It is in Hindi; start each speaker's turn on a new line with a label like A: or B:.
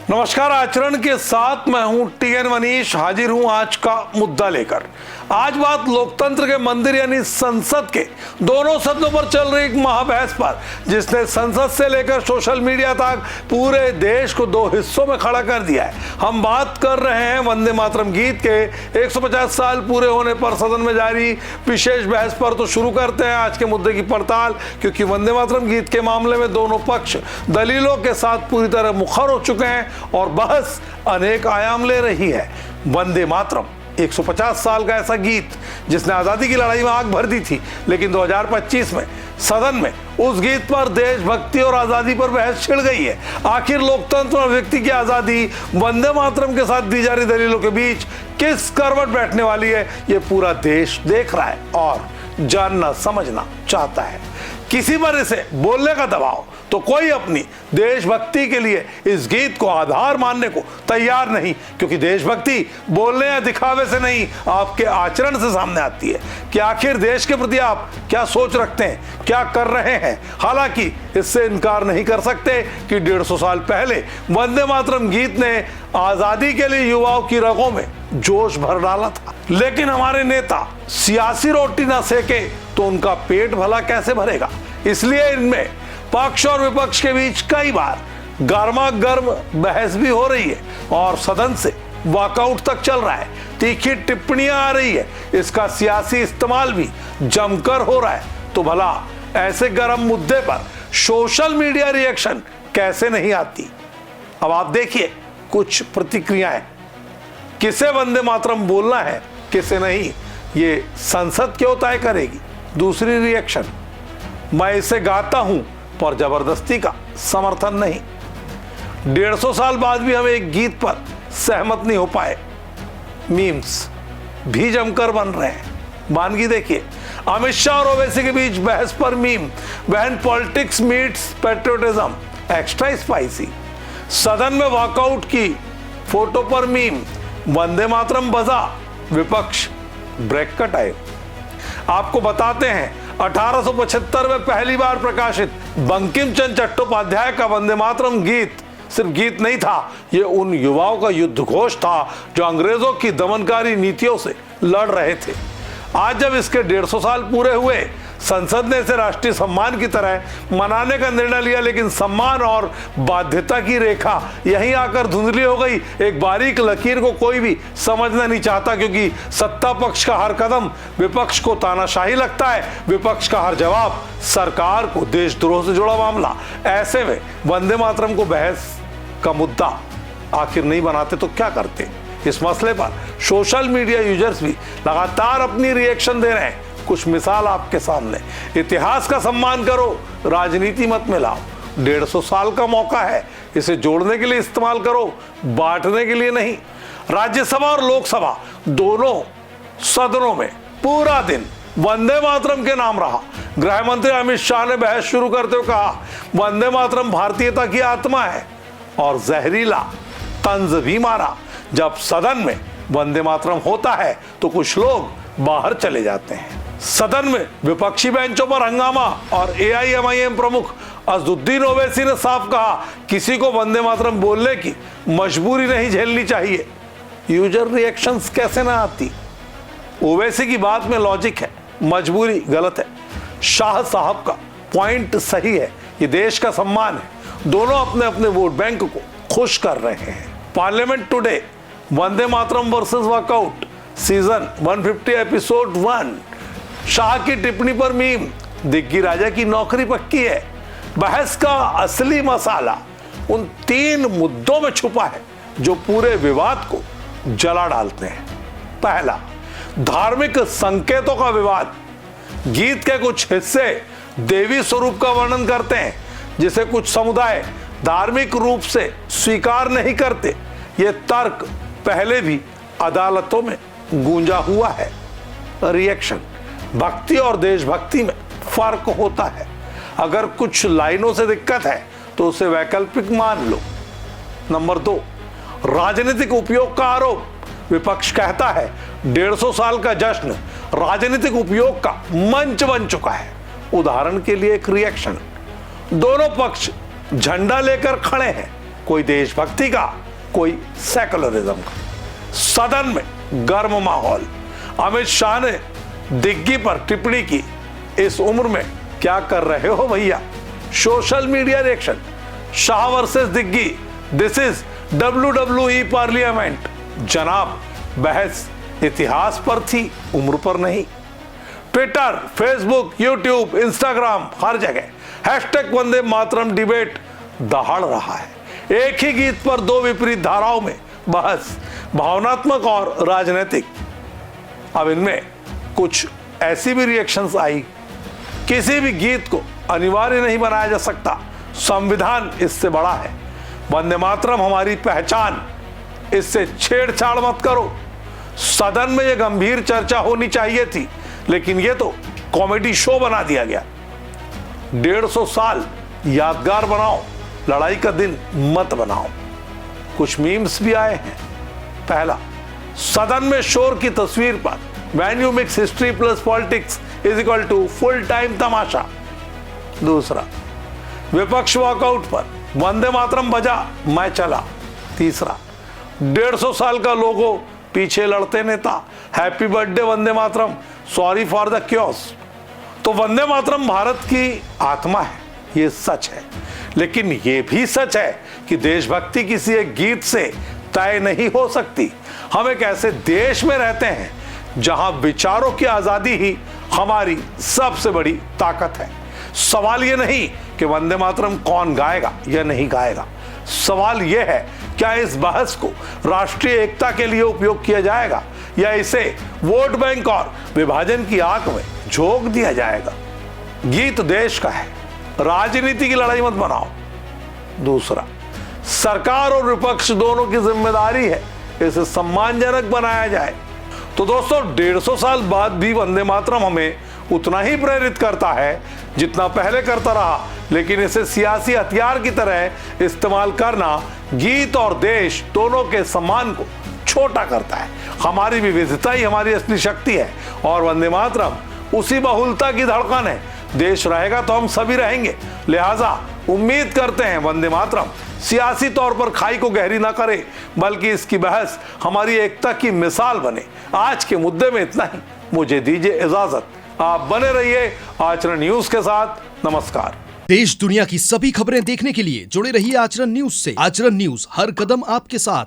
A: नमस्कार। आचरण के साथ मैं हूं टीएन मनीष, हाजिर हूं आज का मुद्दा लेकर। आज बात लोकतंत्र के मंदिर यानी संसद के दोनों सदनों पर चल रही एक महाबहस पर, जिसने संसद से लेकर सोशल मीडिया तक पूरे देश को दो हिस्सों में खड़ा कर दिया है। हम बात कर रहे हैं वंदे मातरम गीत के 150 साल पूरे होने पर सदन में जारी विशेष बहस पर। तो शुरू करते हैं आज के मुद्दे की पड़ताल, क्योंकि वंदे मातरम गीत के मामले में दोनों पक्ष दलीलों के साथ पूरी तरह मुखर हो चुके हैं और बहस अनेक आयाम ले रही है। वंदे मातरम 150 साल का ऐसा गीत जिसने आजादी की लड़ाई में आग भर दी थी, लेकिन 2025 में सदन में उस गीत पर देशभक्ति और आजादी पर बहस छिड़ गई है। आखिर लोकतंत्र और व्यक्ति की आजादी वंदे मातरम के साथ दी जा रही दलीलों के बीच किस करवट बैठने वाली है, ये पूरा देश देख रहा है और जानना समझना चाहता है। किसी पर इसे बोलने का दबाव तो कोई अपनी देशभक्ति के लिए इस गीत को आधार मानने को तैयार नहीं, क्योंकि देशभक्ति बोलने या दिखावे से नहीं, आपके आचरण से सामने आती है कि आखिर देश के प्रति आप क्या सोच रखते हैं, क्या कर रहे हैं। हालांकि इससे इनकार नहीं कर सकते कि 150 साल पहले वंदे मातरम गीत ने आजादी के लिए युवाओं की रगों में जोश भर डाला था, लेकिन हमारे नेता सियासी रोटी ना सेके तो उनका पेट भला कैसे भरेगा। इसलिए इनमें पक्ष और विपक्ष के बीच कई बार गर्मा गर्म बहस भी हो रही है और सदन से वॉकआउट तक चल रहा है। तीखी टिप्पणियां आ रही है, इसका सियासी इस्तेमाल भी जमकर हो रहा है। तो भला ऐसे गर्म मुद्दे पर सोशल मीडिया रिएक्शन कैसे नहीं आती। अब आप देखिए कुछ प्रतिक्रियाएं, किसे वंदे मातरम बोलना है किसे नहीं, ये संसद क्यों तय करेगी। दूसरी रिएक्शन, मैं इसे गाता हूं पर जबरदस्ती का समर्थन नहीं। 150 साल बाद भी हम एक गीत पर सहमत नहीं हो पाए। मीम्स भी जमकर बन रहे हैं। मानगी देखिए, अमित शाह और ओवैसी के बीच बहस पर meme, when politics meets patriotism extra spicy. सदन में वॉकआउट की फोटो पर मीम, वंदे मातरम बजा, विपक्ष ब्रेक का टाइम। आपको बताते हैं 1875 में पहली बार प्रकाशित बंकिम चंद्र चट्टोपाध्याय का वंदे मातरम गीत सिर्फ गीत नहीं था, ये उन युवाओं का युद्ध घोष था जो अंग्रेजों की दमनकारी नीतियों से लड़ रहे थे। आज जब इसके 150 साल पूरे हुए, संसद ने इसे राष्ट्रीय सम्मान की तरह मनाने का निर्णय लिया, लेकिन सम्मान और बाध्यता की रेखा यहीं आकर धुंधली हो गई। एक बारीक लकीर को कोई भी समझना नहीं चाहता, क्योंकि सत्ता पक्ष का हर कदम विपक्ष को तानाशाही लगता है, विपक्ष का हर जवाब सरकार को देशद्रोह से जुड़ा मामला। ऐसे में वंदे मातरम को बहस का मुद्दा आखिर नहीं बनाते तो क्या करते। इस मसले पर सोशल मीडिया यूजर्स भी लगातार अपनी रिएक्शन दे रहे हैं। कुछ मिसाल आपके सामने, इतिहास का सम्मान करो, राजनीति मत मिलाओ। 150 साल का मौका है, इसे जोड़ने के लिए इस्तेमाल करो, बांटने के लिए नहीं। राज्यसभा और लोकसभा दोनों सदनों में पूरा दिन वंदे मातरम के नाम रहा। गृह मंत्री अमित शाह ने बहस शुरू करते हुए कहा, वंदे मातरम भारतीयता की आत्मा है, और जहरीला तंज भी मारा। जब सदन में वंदे मातरम होता है तो कुछ लोग बाहर चले जाते हैं। सदन में विपक्षी बेंचों पर हंगामा और एआईएमआईएम प्रमुख असदुद्दीन ओवैसी ने साफ कहा, किसी को वंदे मातरम बोलने की मजबूरी नहीं झेलनी चाहिए। यूजर रिएक्शंस कैसे ना आती। ओवैसी की बात में लॉजिक है, मजबूरी गलत है। शाह साहब का पॉइंट सही है, ये देश का सम्मान है। दोनों अपने अपने वोट बैंक को खुश कर रहे हैं। Parliament today, Vande Mataram versus walkout, season 150 episode 1। Shah की टिप्पणी पर मीम, दिग्गी राजा की नौकरी पक्की है। बहस का असली मसाला उन 3 मुद्दों में छुपा है जो पूरे विवाद को जला डालते हैं। पहला, धार्मिक संकेतों का विवाद। गीत के कुछ हिस्से देवी स्वरूप का वर्णन करते हैं, जिसे कुछ समुदाय धार्मिक रूप से स्वीकार नहीं करते। यह तर्क पहले भी अदालतों में गूंजा हुआ है। रिएक्शन, भक्ति और देशभक्ति में फर्क होता है। अगर कुछ लाइनों से दिक्कत है तो उसे वैकल्पिक मान लो। नंबर 2, राजनीतिक उपयोग का आरोप। विपक्ष कहता है 150 साल का जश्न राजनीतिक उपयोग का मंच बन चुका है। उदाहरण के लिए एक रिएक्शन, दोनों पक्ष झंडा लेकर खड़े हैं, कोई देशभक्ति का, कोई सेकुलरिज्म का। सदन में गर्म माहौल। अमित शाह ने दिग्गी पर टिप्पणी की, इस उम्र में क्या कर रहे हो भैया। Social media reaction, Shah versus Diggi, this is WWE parliament. जनाब, बहस इतिहास पर थी, उम्र पर नहीं। ट्विटर, फेसबुक, यूट्यूब, इंस्टाग्राम, हर जगह हैशटैग वंदे मातरम डिबेट दहाड़ रहा है। एक ही गीत पर दो विपरीत धाराओं में बहस, भावनात्मक और राजनीतिक। अब इनमें कुछ ऐसी भी रिएक्शंस आई, किसी भी गीत को अनिवार्य नहीं बनाया जा सकता, संविधान इससे बड़ा है, वंदे मातरम हमारी पहचान, इससे छेड़छाड़ मत करो। सदन में यह गंभीर चर्चा होनी चाहिए थी, लेकिन यह तो कॉमेडी शो बना दिया गया। 150 साल यादगार बनाओ, लड़ाई का दिन मत बनाओ। कुछ मीम्स भी आए हैं। पहला, सदन में शोर की तस्वीर पर when you mix history plus politics is equal to full time tamasha. दूसरा, विपक्ष वॉकआउट पर वंदे मातरम बजा, मैं चला। तीसरा, 150 साल का लोगो, पीछे लड़ते नेता, happy birthday Vande Mataram, sorry for the chaos. तो वंदे मातरम भारत की आत्मा है, ये सच है। लेकिन ये भी सच है कि देशभक्ति किसी एक गीत से तय नहीं हो सकती। हम एक ऐसे देश में रहते हैं जहां विचारों की आजादी ही हमारी सबसे बड़ी ताकत है। सवाल ये नहीं कि वंदे मातरम कौन गाएगा या नहीं गाएगा, सवाल यह है क्या इस बहस को राष्ट्रीय एकता के लिए उपयोग किया जाएगा या इसे वोट बैंक और विभाजन की आग में झोंक दिया जाएगा। गीत देश का है, राजनीति की लड़ाई मत बनाओ। दूसरा, सरकार और विपक्ष दोनों की जिम्मेदारी है इसे सम्मानजनक बनाया जाए। तो दोस्तों, 150 साल बाद भी वंदे मातरम हमें उतना ही प्रेरित करता है जितना पहले करता रहा, लेकिन इसे सियासी हथियार की तरह इस्तेमाल करना गीत और देश दोनों के सम्मान को छोटा करता है। हमारी विविधता ही हमारी असली शक्ति है और वंदे मातरम उसी बहुलता की धड़कन है। देश रहेगा तो हम सभी रहेंगे, लिहाजा उम्मीद करते हैं वंदे मातरम सियासी तौर पर खाई को गहरी ना करे, बल्कि इसकी बहस हमारी एकता की मिसाल बने। आज के मुद्दे में इतना ही, मुझे दीजिए इजाजत। आप बने रहिए आचरण न्यूज के साथ। नमस्कार।
B: देश दुनिया की सभी खबरें देखने के लिए जुड़े रहिए आचरण न्यूज से। आचरण न्यूज, हर कदम आपके साथ।